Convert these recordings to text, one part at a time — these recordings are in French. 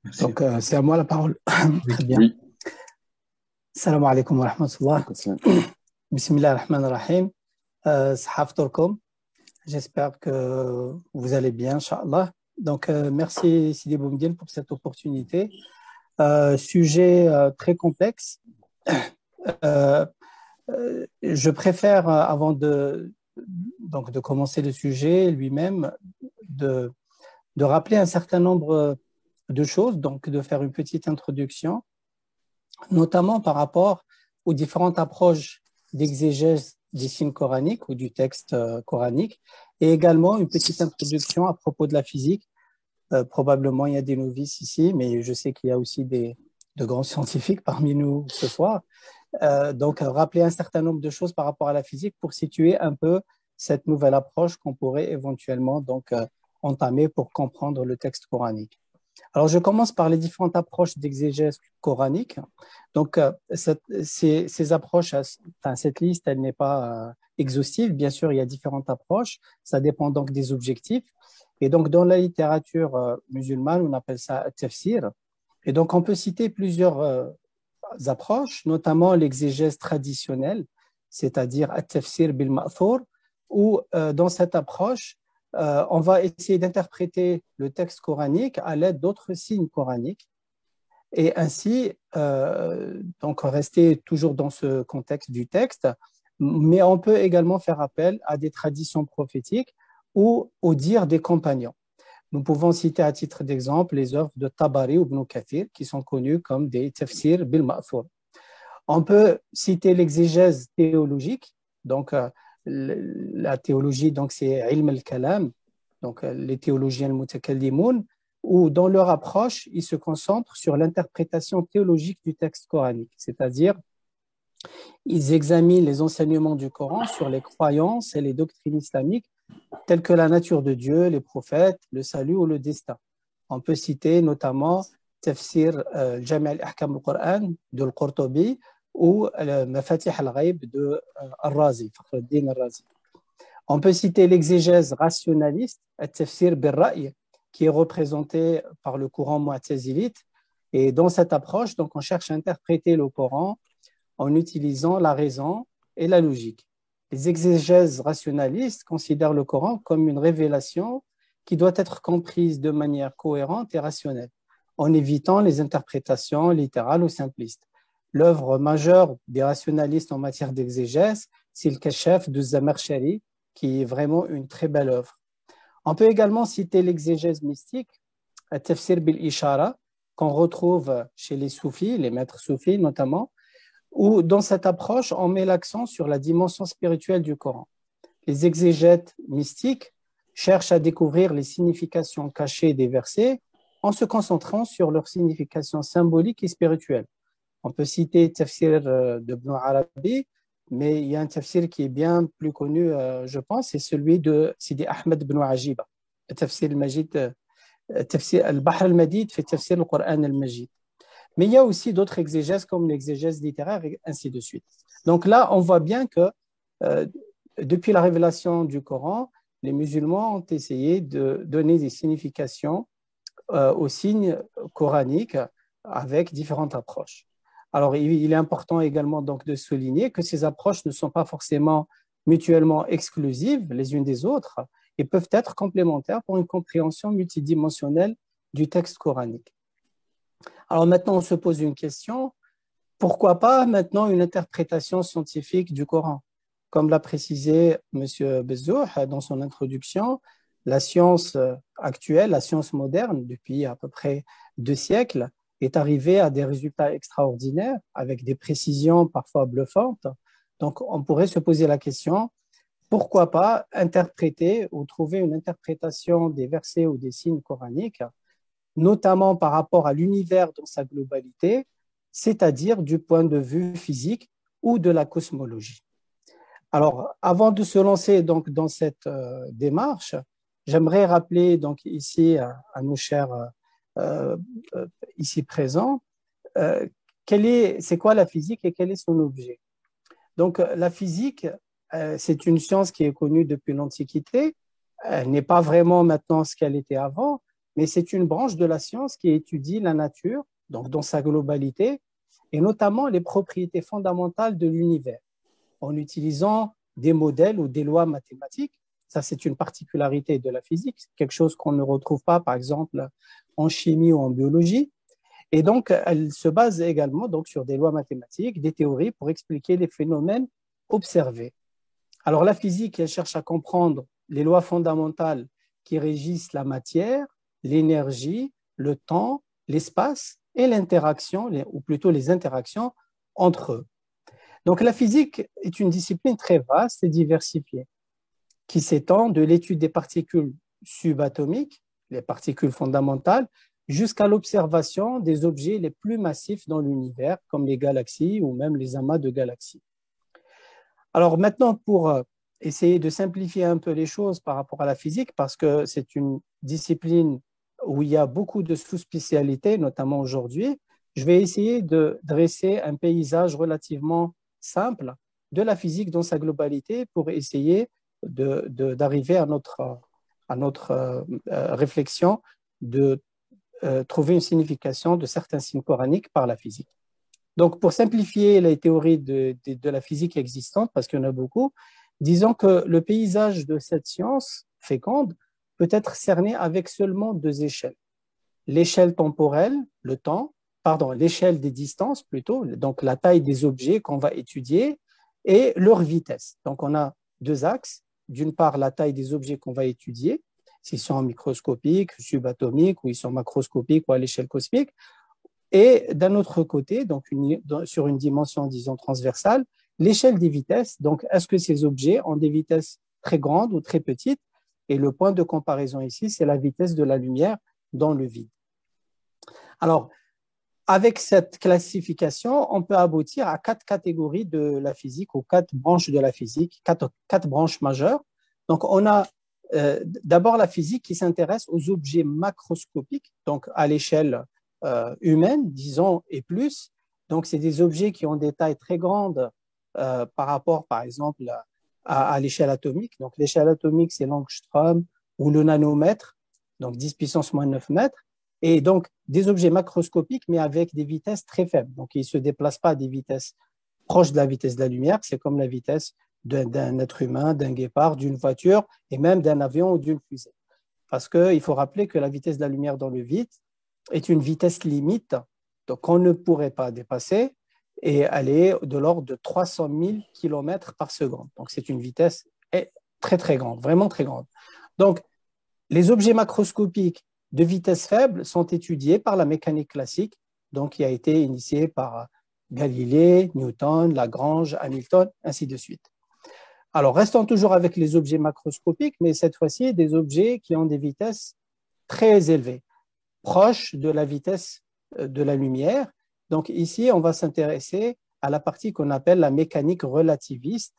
Merci. Donc, c'est à moi la parole. Très bien. Oui. Salam alaikum wa rahmatullah. Bismillah ar-Rahman ar-Rahim. Sahaf Torkom. J'espère que vous allez bien, Inch'Allah. Donc, merci Sidi Boumdine pour cette opportunité. Sujet très complexe. Euh, je préfère, avant de commencer le sujet lui-même, de, de rappeler un certain nombre de choses, donc de faire une petite introduction, notamment par rapport aux différentes approches d'exégèse des signes coraniques ou du texte coranique, et également une petite introduction à propos de la physique. Probablement, il y a des novices ici, mais je sais qu'il y a aussi de grands scientifiques parmi nous ce soir. Donc, rappeler un certain nombre de choses par rapport à la physique pour situer un peu cette nouvelle approche qu'on pourrait éventuellement entamer pour comprendre le texte coranique. Alors, je commence par les différentes approches d'exégèse coranique. Donc, ces approches, enfin, cette liste, elle n'est pas exhaustive. Bien sûr, il y a différentes approches. Ça dépend donc des objectifs. Et donc, dans la littérature musulmane, on appelle ça tafsir. Et donc, on peut citer plusieurs approches, notamment l'exégèse traditionnelle, c'est-à-dire at-tafsir bil ma'thur, où dans cette approche, on va essayer d'interpréter le texte coranique à l'aide d'autres signes coraniques et ainsi donc rester toujours dans ce contexte du texte, mais on peut également faire appel à des traditions prophétiques ou au dire des compagnons. Nous pouvons citer à titre d'exemple les œuvres de Tabari ou Ibn Kathir qui sont connues comme des tafsirs bil ma'thur. On peut citer l'exégèse théologique, donc la théologie, donc c'est ilm al-kalam, donc les théologiens al-mutakallimun, où dans leur approche, ils se concentrent sur l'interprétation théologique du texte coranique, c'est-à-dire ils examinent les enseignements du Coran sur les croyances et les doctrines islamiques telles que la nature de Dieu, les prophètes, le salut ou le destin. On peut citer notamment Tafsir Jami' al-Ahkam al-Qur'an de Al-Qurtubi ou Mafatih al-Ghaib de Al-Razi, Fakhruddin al-Razi. On peut citer l'exégèse rationaliste, Tafsir bil-Ra'y, qui est représenté par le courant mu'tazilite. Et dans cette approche, donc, on cherche à interpréter le Coran en utilisant la raison et la logique. Les exégèses rationalistes considèrent le Coran comme une révélation qui doit être comprise de manière cohérente et rationnelle, en évitant les interprétations littérales ou simplistes. L'œuvre majeure des rationalistes en matière d'exégèse, c'est le Kashaf de Zamakshari, qui est vraiment une très belle œuvre. On peut également citer l'exégèse mystique, Tafsir bil-Ishara, qu'on retrouve chez les soufis, les maîtres soufis notamment, où dans cette approche, on met l'accent sur la dimension spirituelle du Coran. Les exégètes mystiques cherchent à découvrir les significations cachées des versets en se concentrant sur leur signification symbolique et spirituelle. On peut citer Tafsir de Ibn Arabi, mais il y a un tafsir qui est bien plus connu, je pense, c'est celui de Sidi Ahmed ibn Ajiba, Tafsir al-Majid, Tafsir al-Bahr al-Madid fait Tafsir al-Qur'an al-Majid. Mais il y a aussi d'autres exégèses comme l'exégèse littéraire et ainsi de suite. Donc là, on voit bien que euh, depuis la révélation du Coran, les musulmans ont essayé de donner des significations aux signes coraniques avec différentes approches. Alors, il est important également donc de souligner que ces approches ne sont pas forcément mutuellement exclusives les unes des autres et peuvent être complémentaires pour une compréhension multidimensionnelle du texte coranique. Alors maintenant, on se pose une question. Pourquoi pas maintenant une interprétation scientifique du Coran? Comme l'a précisé M. Bezzouh dans son introduction, la science actuelle, la science moderne, depuis à peu près 2 siècles, est arrivée à des résultats extraordinaires avec des précisions parfois bluffantes. Donc, on pourrait se poser la question, pourquoi pas interpréter ou trouver une interprétation des versets ou des signes coraniques notamment par rapport à l'univers dans sa globalité, c'est-à-dire du point de vue physique ou de la cosmologie. Alors, avant de se lancer donc dans cette démarche, j'aimerais rappeler donc ici à nos chers euh, ici présents, euh, c'est quoi la physique et quel est son objet. Donc, la physique, c'est une science qui est connue depuis l'Antiquité. Elle n'est pas vraiment maintenant ce qu'elle était avant, mais c'est une branche de la science qui étudie la nature, donc dans sa globalité, et notamment les propriétés fondamentales de l'univers, en utilisant des modèles ou des lois mathématiques. Ça, c'est une particularité de la physique, quelque chose qu'on ne retrouve pas, par exemple, en chimie ou en biologie. Et donc, elle se base également donc, sur des lois mathématiques, des théories pour expliquer les phénomènes observés. Alors, la physique, elle cherche à comprendre les lois fondamentales qui régissent la matière, l'énergie, le temps, l'espace et l'interaction, ou plutôt les interactions entre eux. Donc, la physique est une discipline très vaste et diversifiée qui s'étend de l'étude des particules subatomiques, les particules fondamentales, jusqu'à l'observation des objets les plus massifs dans l'univers, comme les galaxies ou même les amas de galaxies. Alors maintenant, pour essayer de simplifier un peu les choses par rapport à la physique, parce que c'est une discipline où il y a beaucoup de sous-spécialités, notamment aujourd'hui, je vais essayer de dresser un paysage relativement simple de la physique dans sa globalité pour essayer d'arriver à notre réflexion de trouver une signification de certains signes coraniques par la physique. Donc, pour simplifier les théories de la physique existante, parce qu'il y en a beaucoup, disons que le paysage de cette science féconde peut être cerné avec seulement deux échelles. L'échelle temporelle, le temps, pardon, l'échelle des distances plutôt, donc la taille des objets qu'on va étudier et leur vitesse. Donc, on a deux axes. D'une part, la taille des objets qu'on va étudier, s'ils sont microscopiques, subatomiques, ou ils sont macroscopiques ou à l'échelle cosmique. Et d'un autre côté, donc sur une dimension, disons, transversale, l'échelle des vitesses. Donc, est-ce que ces objets ont des vitesses très grandes ou très petites? Et le point de comparaison ici, c'est la vitesse de la lumière dans le vide. Alors, avec cette classification, on peut aboutir à quatre catégories de la physique ou quatre branches de la physique, quatre branches majeures. Donc, on a d'abord la physique qui s'intéresse aux objets macroscopiques, donc à l'échelle humaine, disons, et plus. Donc, c'est des objets qui ont des tailles très grandes par rapport, par exemple, à l'échelle atomique. Donc, l'échelle atomique, c'est l'angstrom ou le nanomètre, donc 10 puissance moins 9 mètres. Et donc, des objets macroscopiques, mais avec des vitesses très faibles. Donc, ils ne se déplacent pas à des vitesses proches de la vitesse de la lumière. C'est comme la vitesse d'un être humain, d'un guépard, d'une voiture et même d'un avion ou d'une fusée. Parce qu'il faut rappeler que la vitesse de la lumière dans le vide est une vitesse limite, donc qu'on ne pourrait pas dépasser, et elle est de l'ordre de 300 000 km par seconde. Donc, c'est une vitesse très, très grande, vraiment très grande. Donc, les objets macroscopiques de vitesse faible sont étudiés par la mécanique classique, donc qui a été initiée par Galilée, Newton, Lagrange, Hamilton, ainsi de suite. Alors, restons toujours avec les objets macroscopiques, mais cette fois-ci, des objets qui ont des vitesses très élevées, proches de la vitesse de la lumière. Donc, ici, on va s'intéresser à la partie qu'on appelle la mécanique relativiste,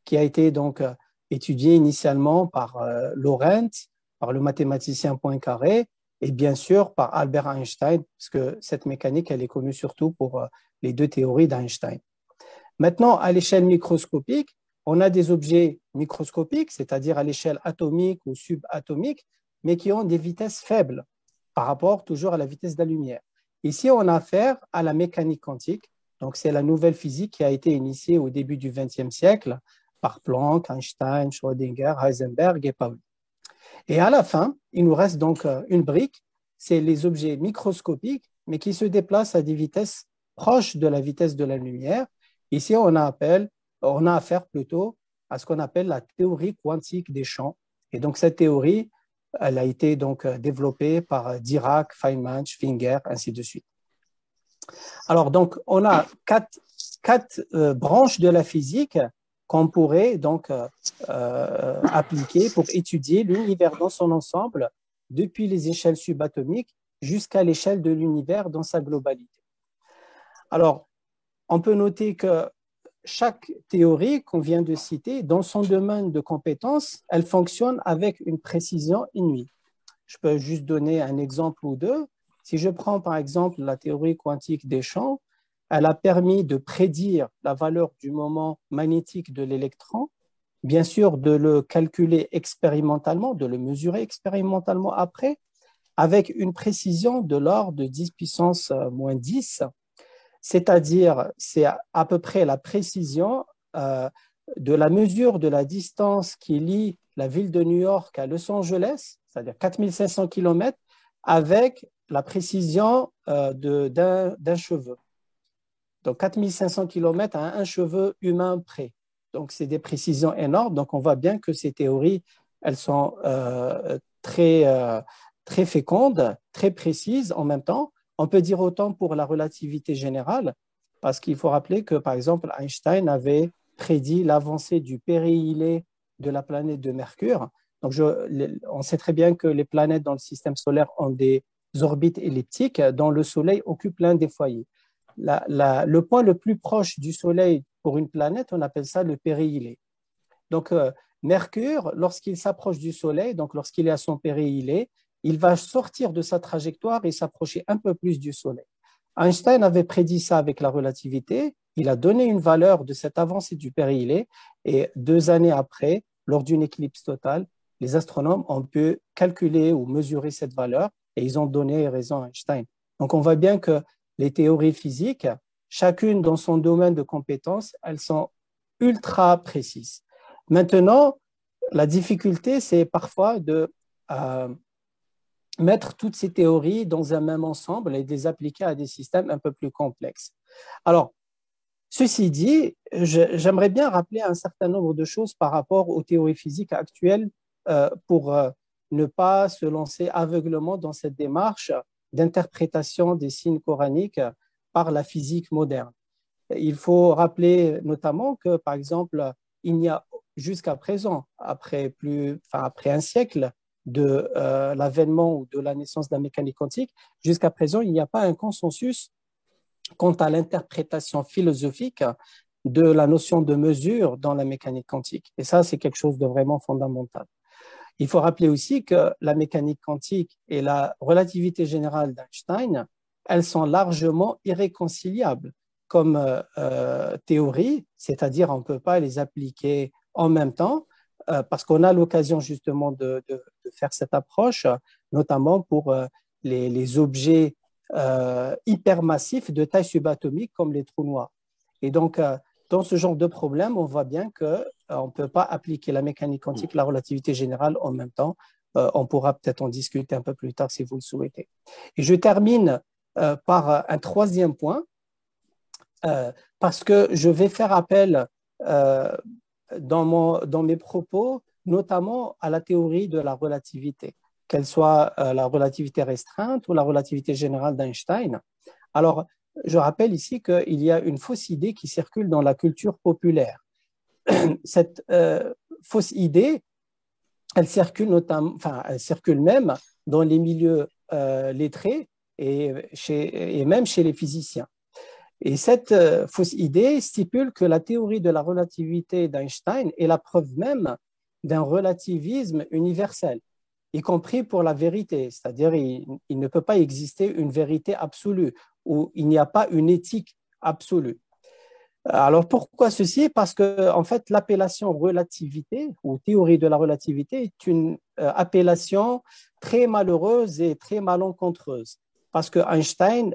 qui a été donc étudiée initialement par Lorentz, par le mathématicien Poincaré et bien sûr par Albert Einstein, parce que cette mécanique, elle est connue surtout pour les deux théories d'Einstein. Maintenant, à l'échelle microscopique, on a des objets microscopiques, c'est-à-dire à l'échelle atomique ou subatomique, mais qui ont des vitesses faibles par rapport toujours à la vitesse de la lumière. Ici, on a affaire à la mécanique quantique, donc c'est la nouvelle physique qui a été initiée au début du XXe siècle par Planck, Einstein, Schrödinger, Heisenberg et Pauli. Et à la fin, il nous reste donc une brique, c'est les objets microscopiques, mais qui se déplacent à des vitesses proches de la vitesse de la lumière. Ici, on a affaire plutôt à ce qu'on appelle la théorie quantique des champs. Et donc, cette théorie, elle a été donc développée par Dirac, Feynman, Schwinger, ainsi de suite. Alors, donc, on a quatre branches de la physique qu'on pourrait donc appliquer pour étudier l'univers dans son ensemble, depuis les échelles subatomiques jusqu'à l'échelle de l'univers dans sa globalité. Alors, on peut noter que chaque théorie qu'on vient de citer, dans son domaine de compétences, elle fonctionne avec une précision inouïe. Je peux juste donner un exemple ou deux. Si je prends par exemple la théorie quantique des champs, elle a permis de prédire la valeur du moment magnétique de l'électron, bien sûr de le calculer expérimentalement, de le mesurer expérimentalement après, avec une précision de l'ordre de 10 puissance moins 10, c'est-à-dire c'est à peu près la précision de la mesure de la distance qui lie la ville de New York à Los Angeles, c'est-à-dire 4500 km, avec la précision d'un cheveu. Donc 4500 km à un cheveu humain près. Donc c'est des précisions énormes. Donc on voit bien que ces théories, elles sont très fécondes, très précises en même temps. On peut dire autant pour la relativité générale, parce qu'il faut rappeler que, par exemple, Einstein avait prédit l'avancée du périhélie de la planète de Mercure. Donc, on sait très bien que les planètes dans le système solaire ont des orbites elliptiques dont le Soleil occupe l'un des foyers. Le point le plus proche du Soleil pour une planète, on appelle ça le périhélie. Donc, Mercure, lorsqu'il s'approche du Soleil, donc lorsqu'il est à son périhélie, il va sortir de sa trajectoire et s'approcher un peu plus du Soleil. Einstein avait prédit ça avec la relativité. Il a donné une valeur de cette avancée du périhélie et 2 années après, lors d'une éclipse totale, les astronomes ont pu calculer ou mesurer cette valeur et ils ont donné raison à Einstein. Donc, on voit bien que les théories physiques, chacune dans son domaine de compétences, elles sont ultra précises. Maintenant, la difficulté, c'est parfois de mettre toutes ces théories dans un même ensemble et de les appliquer à des systèmes un peu plus complexes. Alors, ceci dit, j'aimerais bien rappeler un certain nombre de choses par rapport aux théories physiques actuelles pour ne pas se lancer aveuglement dans cette démarche d'interprétation des signes coraniques par la physique moderne. Il faut rappeler notamment que, par exemple, il n'y a jusqu'à présent, après un siècle de l'avènement ou de la naissance de la mécanique quantique, jusqu'à présent, il n'y a pas un consensus quant à l'interprétation philosophique de la notion de mesure dans la mécanique quantique. Et ça, c'est quelque chose de vraiment fondamental. Il faut rappeler aussi que la mécanique quantique et la relativité générale d'Einstein, elles sont largement irréconciliables comme théorie, c'est-à-dire on ne peut pas les appliquer en même temps parce qu'on a l'occasion justement de faire cette approche, notamment pour les objets hypermassifs de taille subatomique comme les trous noirs. Et donc, dans ce genre de problème, on voit bien qu'on ne peut pas appliquer la mécanique quantique, la relativité générale en même temps. On pourra peut-être en discuter un peu plus tard si vous le souhaitez. Et je termine par un troisième point, parce que je vais faire appel dans mes propos, notamment à la théorie de la relativité, qu'elle soit la relativité restreinte ou la relativité générale d'Einstein. Alors, je rappelle ici qu'il y a une fausse idée qui circule dans la culture populaire. Cette fausse idée, elle circule elle circule même dans les milieux lettrés et même chez les physiciens. Et cette fausse idée stipule que la théorie de la relativité d'Einstein est la preuve même d'un relativisme universel, y compris pour la vérité, c'est-à-dire il ne peut pas exister une vérité absolue ou il n'y a pas une éthique absolue. Alors pourquoi ceci? Parce que en fait l'appellation relativité ou théorie de la relativité est une appellation très malheureuse et très malencontreuse, parce que Einstein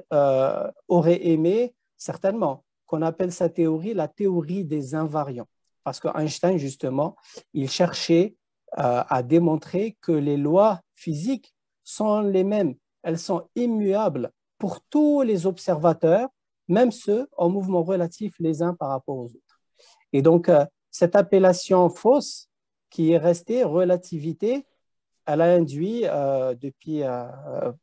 aurait aimé certainement qu'on appelle sa théorie la théorie des invariants, parce que Einstein justement il cherchait à démontrer que les lois physiques sont les mêmes, elles sont immuables pour tous les observateurs, même ceux en mouvement relatif les uns par rapport aux autres. Et donc, cette appellation fausse qui est restée relativité, elle a induit depuis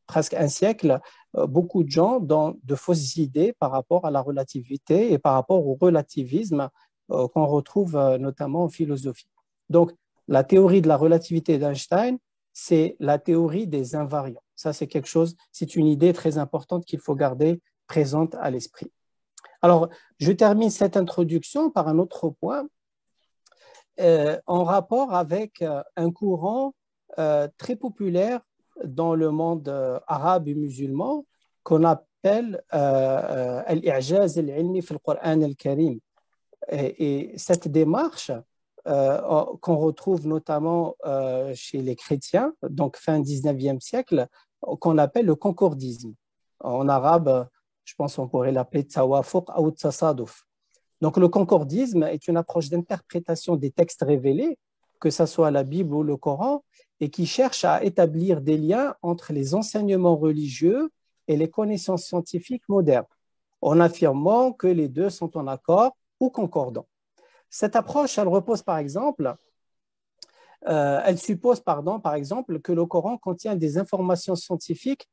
presque un siècle beaucoup de gens dans de fausses idées par rapport à la relativité et par rapport au relativisme qu'on retrouve notamment en philosophie. Donc, la théorie de la relativité d'Einstein, c'est la théorie des invariants. Ça, c'est quelque chose, c'est une idée très importante qu'il faut garder présente à l'esprit. Alors, je termine cette introduction par un autre point en rapport avec un courant très populaire dans le monde arabe et musulman qu'on appelle al-i'jaz al-ilmi fi al-Qur'an al-Karim. Et cette démarche qu'on retrouve notamment chez les chrétiens, donc fin 19e siècle, qu'on appelle le concordisme. En arabe, je pense qu'on pourrait l'appeler tawafuq ou tasaduf. Donc, le concordisme est une approche d'interprétation des textes révélés, que ce soit la Bible ou le Coran, et qui cherche à établir des liens entre les enseignements religieux et les connaissances scientifiques modernes, en affirmant que les deux sont en accord ou concordants. Cette approche, elle repose par exemple, elle suppose, pardon, par exemple, que le Coran contient des informations scientifiques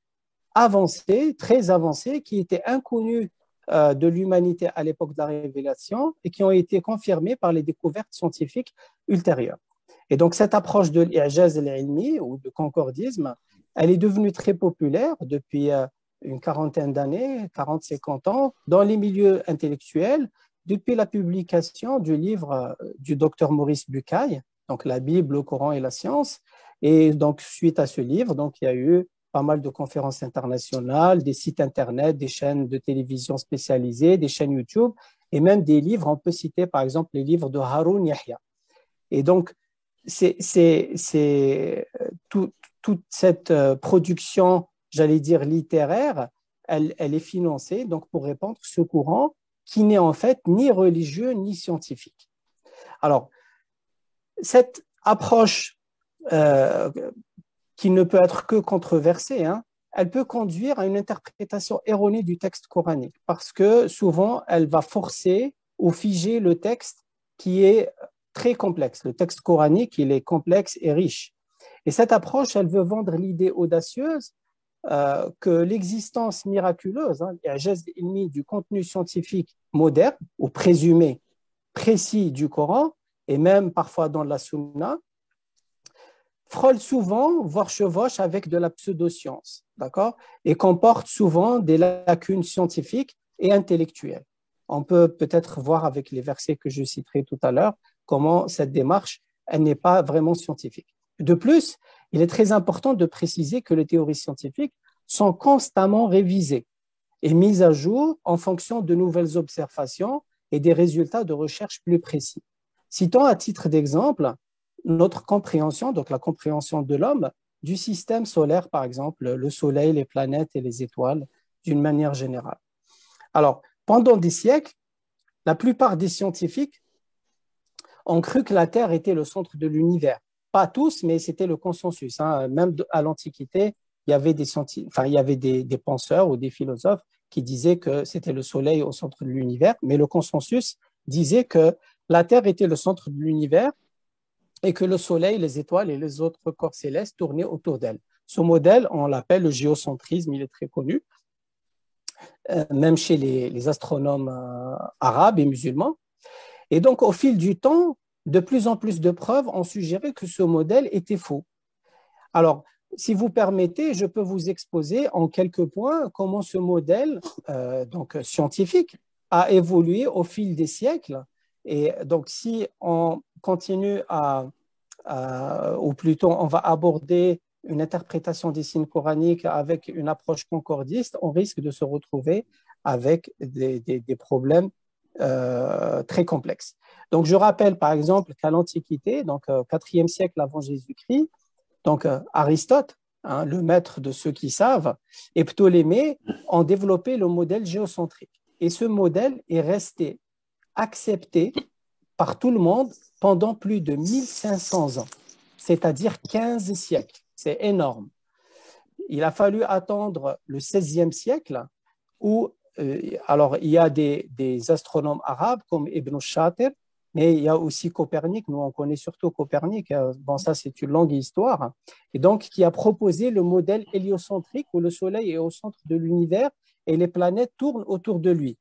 avancées, très avancées, qui étaient inconnues de l'humanité à l'époque de la révélation et qui ont été confirmées par les découvertes scientifiques ultérieures. Et donc, cette approche de l'ijaz al-ilmi ou de concordisme, elle est devenue très populaire depuis une quarantaine d'années, 40-50 ans, dans les milieux intellectuels, depuis la publication du livre du docteur Maurice Bucaille, donc la Bible, le Coran et la science. Et donc, suite à ce livre, donc, il y a eu pas mal de conférences internationales, des sites Internet, des chaînes de télévision spécialisées, des chaînes YouTube, et même des livres. On peut citer, par exemple, les livres de Haroun Yahya. Et donc, toute cette production, j'allais dire littéraire, elle est financée donc, pour répandre ce courant qui n'est en fait ni religieux ni scientifique. Alors, cette approche qui ne peut être que controversée, hein, elle peut conduire à une interprétation erronée du texte coranique parce que souvent, elle va forcer ou figer le texte qui est très complexe. Le texte coranique, il est complexe et riche. Et cette approche, elle veut vendre l'idée audacieuse que l'existence miraculeuse, du contenu scientifique moderne ou présumé précis du Coran et même parfois dans la Sunna, frôle souvent, voire chevauche avec de la pseudoscience, d'accord, et comporte souvent des lacunes scientifiques et intellectuelles. On peut peut-être voir avec les versets que je citerai tout à l'heure comment cette démarche, elle n'est pas vraiment scientifique. De plus, il est très important de préciser que les théories scientifiques sont constamment révisées et mises à jour en fonction de nouvelles observations et des résultats de recherche plus précis. Citons à titre d'exemple notre compréhension, donc la compréhension de l'homme, du système solaire, par exemple, le Soleil, les planètes et les étoiles, d'une manière générale. Alors, pendant des siècles, la plupart des scientifiques ont cru que la Terre était le centre de l'univers. Pas tous, mais c'était le consensus. Hein. Même à l'Antiquité, il y avait des penseurs ou des philosophes qui disaient que c'était le Soleil au centre de l'univers, mais le consensus disait que la Terre était le centre de l'univers et que le Soleil, les étoiles et les autres corps célestes tournaient autour d'elle. Ce modèle, on l'appelle le géocentrisme, il est très connu, même chez les astronomes arabes et musulmans. Et donc, au fil du temps, de plus en plus de preuves ont suggéré que ce modèle était faux. Alors, si vous permettez, je peux vous exposer en quelques points comment ce modèle donc scientifique a évolué au fil des siècles. Et donc, si on continue ou plutôt on va aborder une interprétation des signes coraniques avec une approche concordiste, on risque de se retrouver avec des problèmes très complexes. Donc, je rappelle par exemple qu'à l'Antiquité, donc au IVe siècle avant Jésus-Christ, donc Aristote, hein, le maître de ceux qui savent, et Ptolémée ont développé le modèle géocentrique. Et ce modèle est resté accepté par tout le monde pendant plus de 1500 ans, c'est-à-dire 15 siècles. C'est énorme. Il a fallu attendre le XVIe siècle où, alors il y a des astronomes arabes comme Ibn Shatir, mais il y a aussi Copernic, nous on connaît surtout Copernic, bon ça c'est une longue histoire, et donc qui a proposé le modèle héliocentrique où le Soleil est au centre de l'univers et les planètes tournent autour de lui.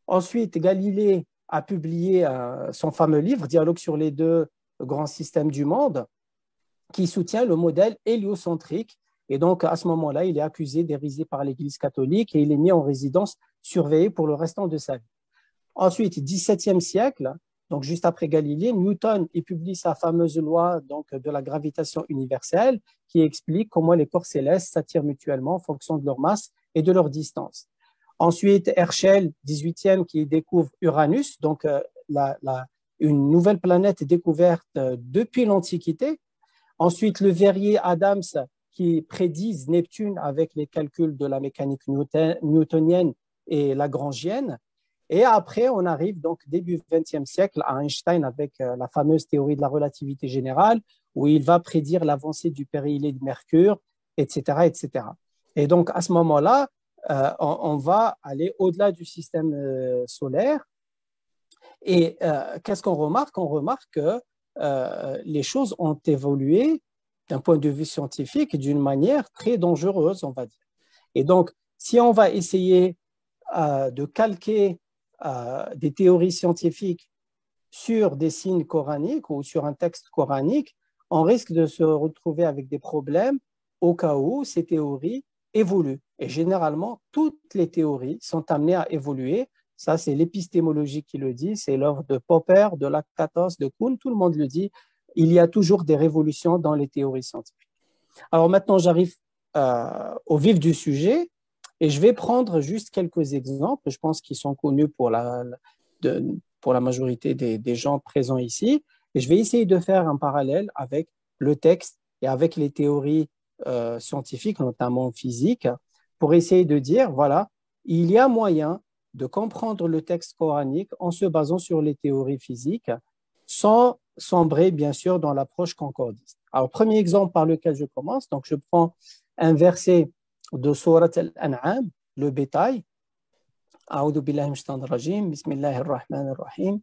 Ensuite, Galilée a publié son fameux livre, Dialogue sur les deux grands systèmes du monde, qui soutient le modèle héliocentrique. Et donc, à ce moment-là, il est accusé, dérisé par l'Église catholique et il est mis en résidence surveillée pour le restant de sa vie. Ensuite, 17e siècle, donc juste après Galilée, Newton il publie sa fameuse loi donc, de la gravitation universelle qui explique comment les corps célestes s'attirent mutuellement en fonction de leur masse et de leur distance. Ensuite, Herschel, 18e, qui découvre Uranus, donc une nouvelle planète découverte depuis l'Antiquité. Ensuite, Le Verrier, Adams, qui prédisent Neptune avec les calculs de la mécanique newtonienne et lagrangienne. Et après, on arrive donc début XXe siècle à Einstein avec la fameuse théorie de la relativité générale, où il va prédire l'avancée du périhélie de Mercure, etc., etc. Et donc, à ce moment-là, on va aller au-delà du système solaire. Et qu'est-ce qu'on remarque? On remarque que les choses ont évolué d'un point de vue scientifique d'une manière très dangereuse, on va dire. Et donc, si on va essayer de calquer des théories scientifiques sur des signes coraniques ou sur un texte coranique, on risque de se retrouver avec des problèmes au cas où ces théories évoluent. Et généralement, toutes les théories sont amenées à évoluer. Ça, c'est l'épistémologie qui le dit, c'est l'œuvre de Popper, de Lakatos, de Kuhn, tout le monde le dit. Il y a toujours des révolutions dans les théories scientifiques. Alors maintenant, j'arrive au vif du sujet et je vais prendre juste quelques exemples, je pense qu'ils sont connus pour la majorité des gens présents ici. Et je vais essayer de faire un parallèle avec le texte et avec les théories scientifiques, notamment physiques, pour essayer de dire, voilà, il y a moyen de comprendre le texte coranique en se basant sur les théories physiques, sans sombrer, bien sûr, dans l'approche concordiste. Alors, premier exemple par lequel je commence, donc je prends un verset de Surat Al-An'am, le bétail. أعوذ بالله من الشيطان الرجيم بسم الله الرحمن الرحيم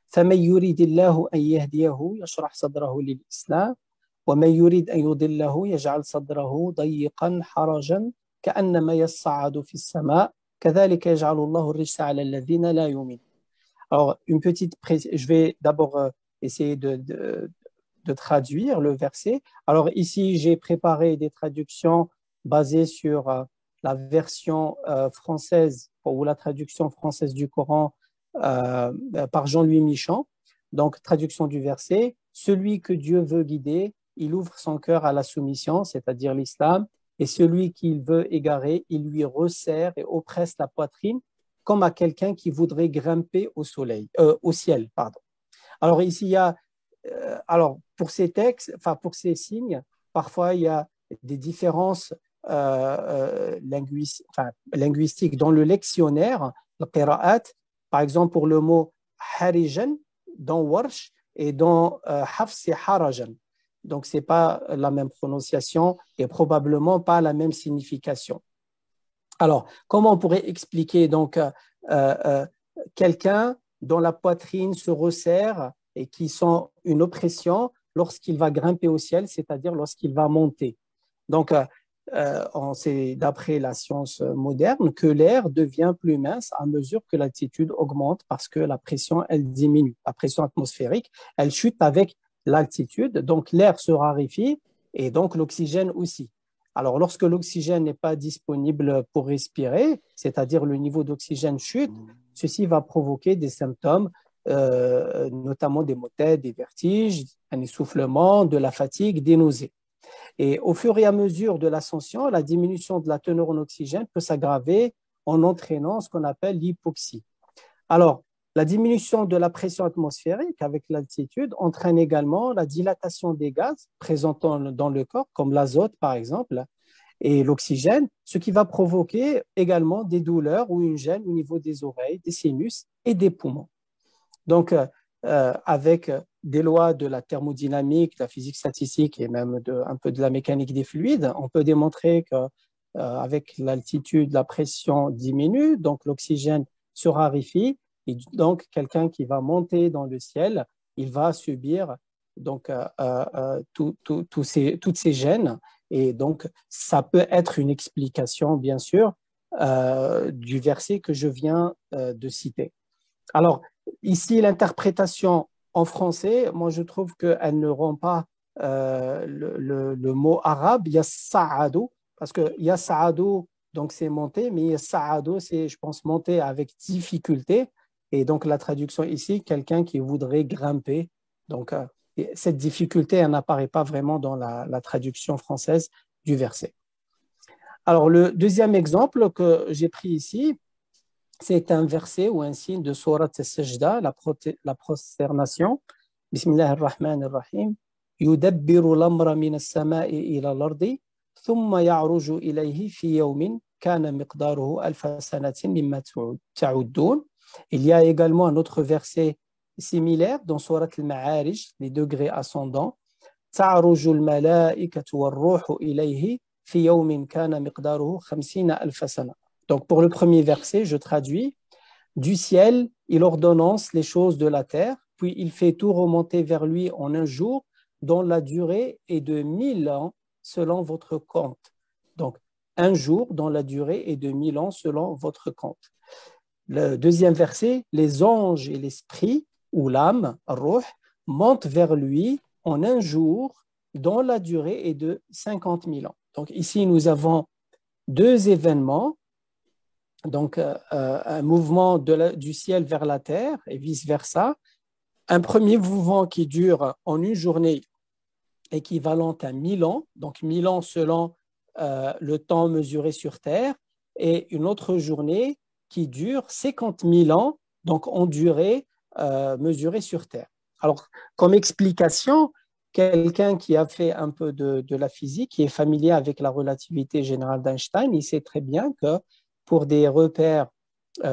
فمن يريد الله أن يهديه يشرح صدره للإسلام ومن يريد أن يضله يجعل صدره ضيقا حرجا كأنما يصعد في السماء كذلك يجعل الله الرجس على الذين لا يؤمنون. Alors, je vais d'abord essayer de traduire le verset. Alors ici, j'ai préparé des traductions basées sur la version française ou la traduction française du Coran par Jean-Louis Michon. Donc, traduction du verset, celui que Dieu veut guider, il ouvre son cœur à la soumission, c'est-à-dire l'islam, et celui qu'il veut égarer, il lui resserre et oppresse la poitrine comme à quelqu'un qui voudrait grimper au ciel. Pardon. Alors ici, il y a, alors pour ces textes, enfin pour ces signes, parfois il y a des différences linguistiques dans le lectionnaire, le qira'at, par exemple pour le mot harijan dans Warsh et dans Hafs c'est harajan. Donc c'est pas la même prononciation et probablement pas la même signification. Alors, comment on pourrait expliquer donc quelqu'un dont la poitrine se resserre et qui sent une oppression lorsqu'il va grimper au ciel, c'est-à-dire lorsqu'il va monter. Donc, on sait d'après la science moderne que l'air devient plus mince à mesure que l'altitude augmente parce que la pression, elle diminue. La pression atmosphérique, elle chute avec l'altitude, donc l'air se raréfie et donc l'oxygène aussi. Alors, lorsque l'oxygène n'est pas disponible pour respirer, c'est-à-dire le niveau d'oxygène chute, ceci va provoquer des symptômes, notamment des maux de tête, des vertiges, un essoufflement, de la fatigue, des nausées. Et au fur et à mesure de l'ascension, la diminution de la teneur en oxygène peut s'aggraver en entraînant ce qu'on appelle l'hypoxie. Alors, la diminution de la pression atmosphérique avec l'altitude entraîne également la dilatation des gaz présents dans le corps, comme l'azote par exemple, et l'oxygène, ce qui va provoquer également des douleurs ou une gêne au niveau des oreilles, des sinus et des poumons. Donc, avec des lois de la thermodynamique, de la physique statistique et même un peu de la mécanique des fluides, on peut démontrer qu'avec l'altitude, la pression diminue, donc l'oxygène se raréfie. Et donc, quelqu'un qui va monter dans le ciel, il va subir donc, toutes ces gènes. Et donc, ça peut être une explication, bien sûr, du verset que je viens de citer. Alors, ici, l'interprétation en français, moi, je trouve qu'elle ne rend pas le mot arabe. Il y a sa'ado, parce qu'il y a sa'ado, donc c'est monter, mais il y a sa'ado, c'est, je pense, monter avec difficulté. Et donc, la traduction ici, quelqu'un qui voudrait grimper. Donc, cette difficulté, elle n'apparaît pas vraiment dans la traduction française du verset. Alors, le deuxième exemple que j'ai pris ici, c'est un verset ou un signe de Surat al-Sajda, la prosternation. Bismillah ar-Rahman ar-Rahim. يدبر الأمر من السماء إلى الأرض ثم يعرج إليه في يوم كان مقداره ألف سنة مما تعدون. Il y a également un autre verset similaire dans Surat al-Ma'arij, les degrés ascendants. تعرج الملائكة والروح إليه في يوم كان مقداره 50 ألف سنة. Donc pour le premier verset, je traduis. Du ciel, il ordonnance les choses de la terre, puis il fait tout remonter vers lui en un jour, dont la durée est de 1000 ans selon votre compte. Donc, un jour dont la durée est de 1000 ans selon votre compte. Le deuxième verset, les anges et l'esprit, ou l'âme, ruh, montent vers lui en un jour dont la durée est de 50 000 ans. Donc ici, nous avons deux événements, donc un mouvement du ciel vers la terre et vice-versa. Un premier mouvement qui dure en une journée équivalente à 1000 ans, donc 1000 ans selon le temps mesuré sur terre, et une autre journée qui dure 50 000 ans, donc en durée mesurée sur terre. Alors, comme explication, quelqu'un qui a fait un peu de la physique, qui est familier avec la relativité générale d'Einstein, il sait très bien que pour des repères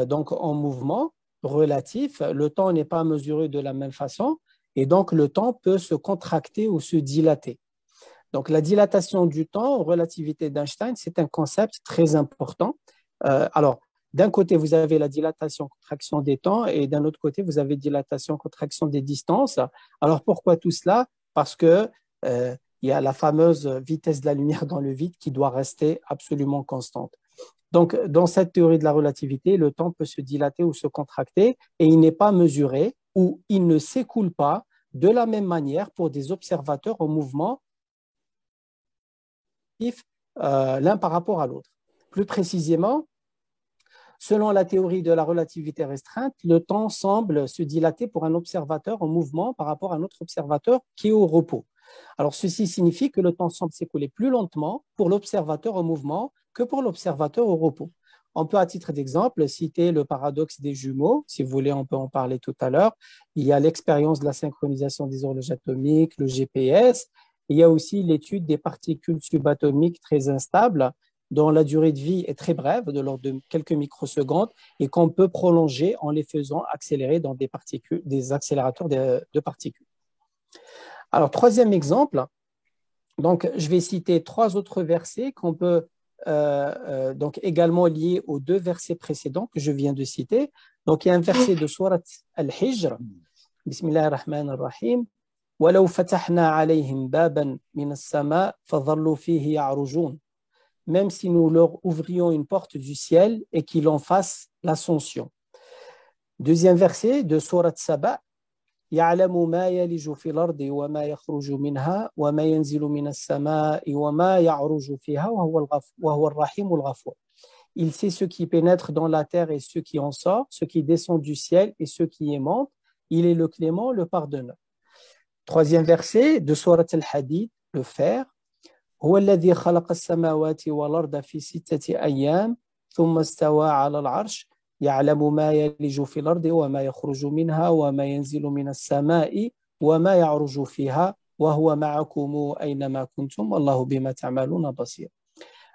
donc en mouvement relatif, le temps n'est pas mesuré de la même façon, et donc le temps peut se contracter ou se dilater. Donc, la dilatation du temps en relativité d'Einstein, c'est un concept très important. Alors, d'un côté, vous avez la dilatation-contraction des temps et d'un autre côté, vous avez dilatation-contraction des distances. Alors, pourquoi tout cela? Parce que il y a la fameuse vitesse de la lumière dans le vide qui doit rester absolument constante. Donc, dans cette théorie de la relativité, le temps peut se dilater ou se contracter et il n'est pas mesuré ou il ne s'écoule pas de la même manière pour des observateurs au mouvement l'un par rapport à l'autre. Plus précisément, selon la théorie de la relativité restreinte, le temps semble se dilater pour un observateur en mouvement par rapport à un autre observateur qui est au repos. Alors, ceci signifie que le temps semble s'écouler plus lentement pour l'observateur en mouvement que pour l'observateur au repos. On peut, à titre d'exemple, citer le paradoxe des jumeaux. Si vous voulez, on peut en parler tout à l'heure. Il y a l'expérience de la synchronisation des horloges atomiques, le GPS. Il y a aussi l'étude des particules subatomiques très instables, dont la durée de vie est très brève, de l'ordre de quelques microsecondes, et qu'on peut prolonger en les faisant accélérer dans des accélérateurs de particules. Alors, troisième exemple, donc, je vais citer trois autres versets qu'on peut donc également liés aux deux versets précédents que je viens de citer. Donc, il y a un verset de Surat Al-Hijr, Bismillah ar-Rahman ar-Rahim. وَلَوْ فَتَحْنَا عَلَيْهِمْ بَابًا مِنَ السَّمَاءِ فَظَلُّوا فِيهِ يَعْرُجُونَ. Même si nous leur ouvrions une porte du ciel et qu'ils en fassent l'ascension. Deuxième verset de Surat Saba. يَعْلَمُ مَا يَلِجُ فِي الْأَرْضِ وَمَا يَخْرُجُ مِنْهَا وَمَا يَنْزِلُ مِنَ السَّمَاءِ وَمَا يَعْرُجُ فِيهَا وَهُوَ الرَّحِيمُ الْغَفُورُ. Il sait ce qui pénètre dans la terre et ce qui en sort, ce qui descend du ciel et ce qui y monte. Il est le clément, le pardonneur. Troisième verset de Surat Al-Hadid, le fer. هو الذي خلق السماوات والأرض في 6 أيام ثم استوى على العرش يعلم ما يلج في الأرض وما يخرج منها وما ينزل من السماء وما يعرج فيها وهو معكم أينما كنتم والله بما تعملون بصير.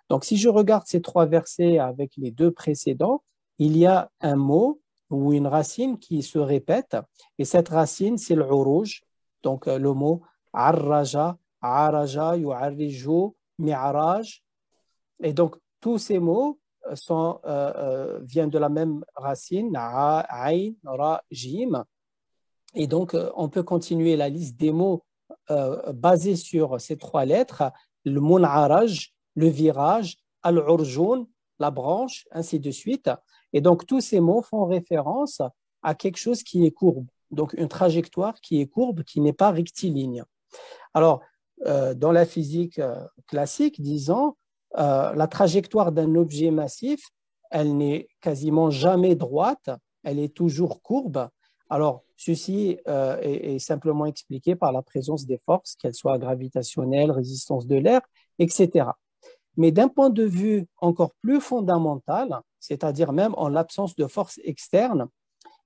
Donc si je regarde ces trois versets avec les deux précédents, il y a un mot ou une racine qui se répète et cette racine c'est le uruj. Donc, le mot arraja, araja, yu'arriju, mi'araj. Et donc, tous ces mots viennent de la même racine, ayn, ra, jim. Et donc, on peut continuer la liste des mots basés sur ces trois lettres, le mun'araj, le virage, al-urjun, la branche, ainsi de suite. Et donc, tous ces mots font référence à quelque chose qui est courbe. Donc, une trajectoire qui est courbe, qui n'est pas rectiligne. Alors, dans la physique classique, disons, la trajectoire d'un objet massif, elle n'est quasiment jamais droite, elle est toujours courbe. Alors, ceci est simplement expliqué par la présence des forces, qu'elles soient gravitationnelles, résistance de l'air, etc. Mais d'un point de vue encore plus fondamental, c'est-à-dire même en l'absence de forces externes,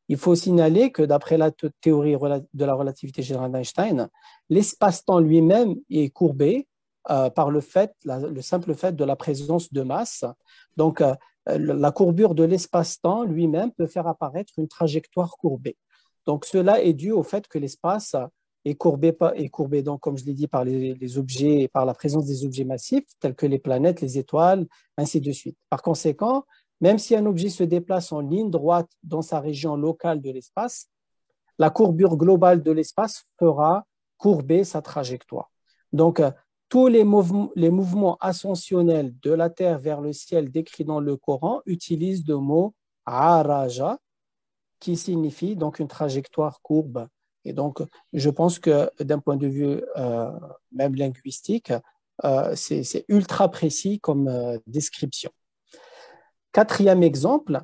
il faut signaler que d'après la théorie de la relativité générale d'Einstein, l'espace-temps lui-même est courbé par le simple fait de la présence de masse. Donc, la courbure de l'espace-temps lui-même peut faire apparaître une trajectoire courbée. Donc, cela est dû au fait que l'espace est courbé donc, comme je l'ai dit, par les objets, par la présence des objets massifs, tels que les planètes, les étoiles, ainsi de suite. Par conséquent, même si un objet se déplace en ligne droite dans sa région locale de l'espace, la courbure globale de l'espace fera courber sa trajectoire. Donc, tous les mouvements ascensionnels de la Terre vers le ciel décrits dans le Coran utilisent le mot araja, qui signifie donc une trajectoire courbe. Et donc, je pense que d'un point de vue même linguistique, c'est ultra précis comme description. Quatrième exemple,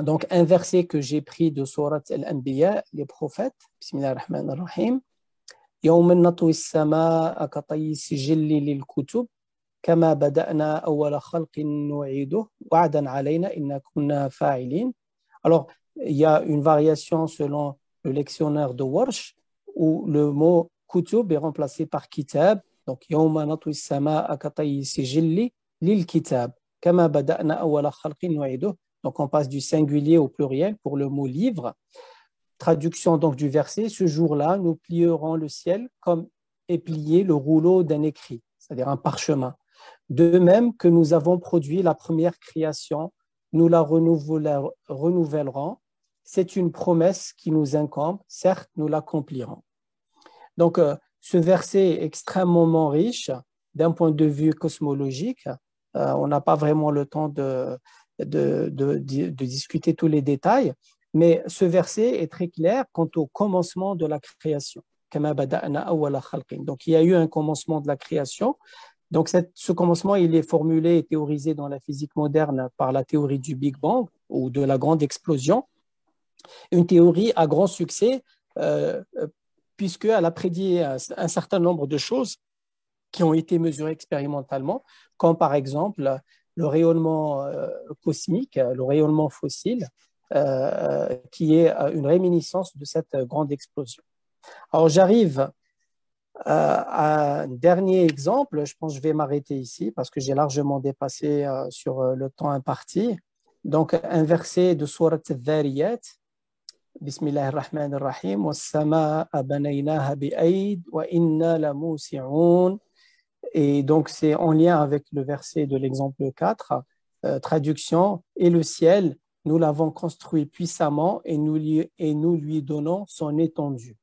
donc un verset que j'ai pris de Surat Al-Anbiya, les prophètes, Bismillah ar-Rahman ar-Rahim, يوم نطوي السماء كطي السجل للكتب كما بدأنا أول خلق نعيده وعدا علينا إنا كنا فاعلين. Alors, il y a une variation selon le lectionnaire de Warsh où le mot kutub est remplacé par kitab. Donc, يوم نطوي السماء كطي السجل للكتاب كما بدأنا أول خلق نعيده. Donc, on passe du singulier au pluriel pour le mot livre. Traduction donc du verset, ce jour-là, nous plierons le ciel comme est plié le rouleau d'un écrit, c'est-à-dire un parchemin. De même que nous avons produit la première création, nous la renouvellerons. C'est une promesse qui nous incombe, certes, nous l'accomplirons. Donc, ce verset est extrêmement riche d'un point de vue cosmologique. On n'a pas vraiment le temps de discuter tous les détails. Mais ce verset est très clair quant au commencement de la création. Donc, il y a eu un commencement de la création. Donc, ce commencement, il est formulé et théorisé dans la physique moderne par la théorie du Big Bang ou de la grande explosion. Une théorie à grand succès puisqu'elle a prédit un certain nombre de choses qui ont été mesurées expérimentalement, comme par exemple le rayonnement cosmique, le rayonnement fossile, qui est une réminiscence de cette grande explosion. Alors, j'arrive à un dernier exemple. Je pense que je vais m'arrêter ici parce que j'ai largement dépassé sur le temps imparti. Donc, un verset de Surat Al-Dhariyat. Bismillahir Rahmanir Rahim. وَالسَّمَاءَ بَنَيْنَاهَا بِأَيْدٍ وَإِنَّا لَمُوسِعُونَ. Et donc, c'est en lien avec le verset de l'exemple 4. Traduction, et le ciel, nous l'avons construit puissamment et nous lui donnons son étendue.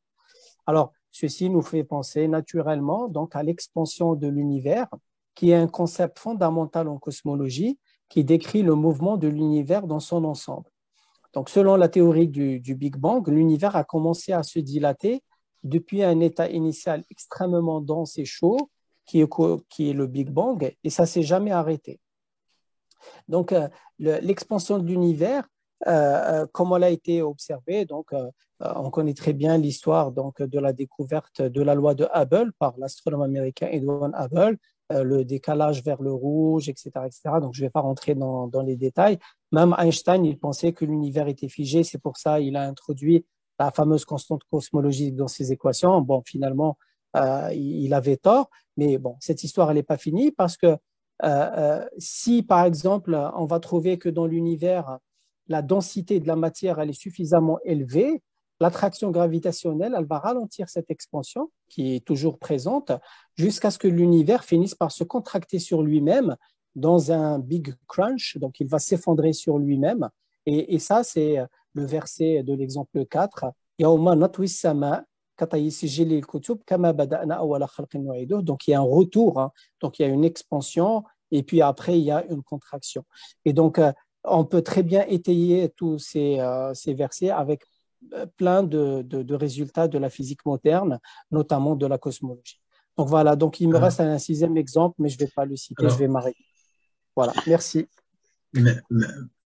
Alors, ceci nous fait penser naturellement donc, à l'expansion de l'univers, qui est un concept fondamental en cosmologie qui décrit le mouvement de l'univers dans son ensemble. Donc, selon la théorie du Big Bang, l'univers a commencé à se dilater depuis un état initial extrêmement dense et chaud, qui est le Big Bang, et ça ne s'est jamais arrêté. Donc, l'expansion de l'univers, comme elle a été observée, donc, on connaît très bien l'histoire donc, de la découverte de la loi de Hubble par l'astronome américain Edwin Hubble, le décalage vers le rouge, etc. etc. Donc, je ne vais pas rentrer dans les détails. Même Einstein, il pensait que l'univers était figé, c'est pour ça qu'il a introduit la fameuse constante cosmologique dans ses équations. Bon, finalement, il avait tort, mais bon, cette histoire, elle n'est pas finie parce que si, par exemple, on va trouver que dans l'univers, la densité de la matière elle est suffisamment élevée, l'attraction gravitationnelle, elle va ralentir cette expansion qui est toujours présente jusqu'à ce que l'univers finisse par se contracter sur lui-même dans un big crunch, donc il va s'effondrer sur lui-même. Et ça, c'est le verset de l'exemple 4. يَوْمَ نَطْوِي السَّمَاءَ كَطَيِّ السِّجِلِّ لِلْكُتُبِ كَمَا بَدَأْنَا أَوَّلَ خَلْقٍ نُعِيدُهُ. Donc il y a un retour, hein. Donc il y a une expansion et puis après il y a une contraction. Et donc on peut très bien étayer tous ces versets avec plein de résultats de la physique moderne, notamment de la cosmologie. Donc voilà, donc il me reste un sixième exemple, mais je ne vais pas le citer, je vais m'arrêter. Voilà, merci.